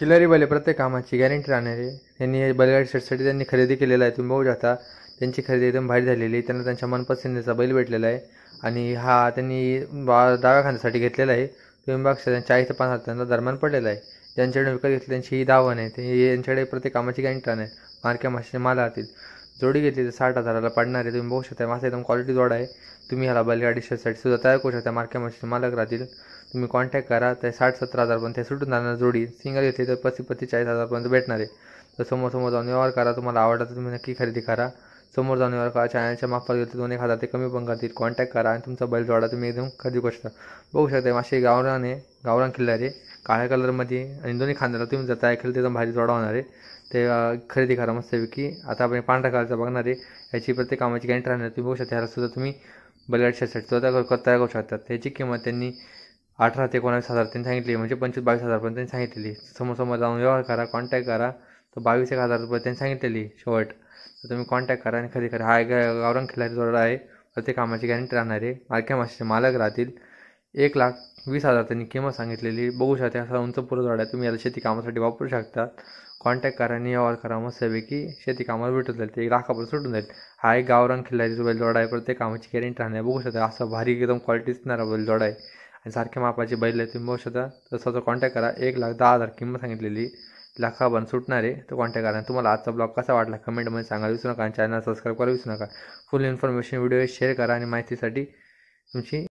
खिलारी बैल प्रत्येक कामाची गॅरंटी राहणार आहे. त्यांनी हे बैलगाडी शर्यतीसाठी त्यांनी खरेदी केलेला आहे. तुम्ही बघू शकता त्यांची खरेदी एकदम भारी झालेली आहे. त्यांना त्यांच्या मनपसंतीचा बैल भेटलेला आहे आणि हा त्यांनी डाव्या खांद्यासाठी घेतलेला आहे. तुम्ही बघता 40 ते 50 त्यांना दरम्यान पडलेला आहे. ज्यांच्याकडे विकत घेतली त्यांची ही दावण आहे. ते यांच्याकडे प्रत्येक कामाची गॅरंटी राहणार आहे. मार्क्या माशाचे माल राहतील. जोडी घेतली तर 60,000ला पडणार आहे. तुम्ही बघू शकता मासा एकदम क्वालिटी जोडा आहे. तुम्ही ह्याला बैलगाडी शर्यतीसाठी सुद्धा तयार करू शकता. मार्क्या माशाचे मालक राहतील. तुम्ही कॉन्टॅक्ट करा. ते 60-70,000 ते सुटून जाणार जोडी. सिंगल घेतली तर 35-40,000 भेटणार आहे. तर समोर जाऊन व्यवहार करा. तुम्हाला आवडला तर तुम्ही नक्की खरेदी करा. समोर जाऊन व्यवहार करा. चॅनलच्या मार्फत घेतले 2-1 हजार ते कमी पण करतील. कॉन्टॅक्ट करा आणि तुमचा बैल जोडा तुम्ही एकदम खरेदी करू शकता. बघू शकता मासे गावरान आहे. गावरान खिल्लार आहे. काळ्या कलरमध्ये आणि दोन्ही खांद्याला तुम्ही जर तयार केलं तर एकदम भारी जोडा होणार आहे. ते खरेदी करा मस्तपैकी. आता आपण पांढऱ्या कलरचा बघणार आहे. याची प्रत्येक कामाची गॅरंटी राहणार. तुम्ही बघू शकता ह्याला सुद्धा तुम्ही बैलगाडी शर्यतीसाठी तयार करू शकता. त्याची किंमत त्यांनी 18 ते 19,000 त्यांनी सांगितली, म्हणजे 25-22,000 त्यांनी सांगितलेली. समोर जाऊन व्यवहार करा. कॉन्टॅक्ट करा. तर 22,000 त्यांनी सांगितलेली शेवट. तर तुम्ही कॉन्टॅक्ट करा आणि खरेदी करा. हा गावरान खिल्लारी जोडा आहे. प्रत्येक कामाची गॅरंटी राहणार आहे. मार्क्या माशाचे मालक राहतील. 1,20,000 त्यांनी किंमत सांगितलेली. बघू शकता असा उंच पुरं जोडा आहे. तुम्ही याला शेती कामासाठी वापरू शकता. कॉन्टॅक्ट करा आणि व्यवहार करा. मस्तपैकी शेती कामाला भेटून जाईल. ते 1,00,000 सुटून जाईल. हा एक गावरान खिल्लारी बैल जोडा आहे. प्रत्येक कामाची गॅरंटी राहणार. बघू शकता असा भारी एकदम क्वालिटी असणारा बैल जोडा आहे आणि सारख्या मापाची बैल आहे. तुम्ही बघू शकता. तसं कॉन्टॅक्ट करा. 1,10,000 किंमत सांगितलेली. 1,00,000 सुटणार आहे. तर कॉन्टॅक्ट करा. तुम्हाला आजचा ब्लॉग कसा वाटला कमेंटमध्ये सांगायला विसरू नका आणि चॅनल सबस्क्राईब करायला विसरू नका. फुल इन्फॉर्मेशन व्हिडिओ शेअर करा आणि माहितीसाठी तुमची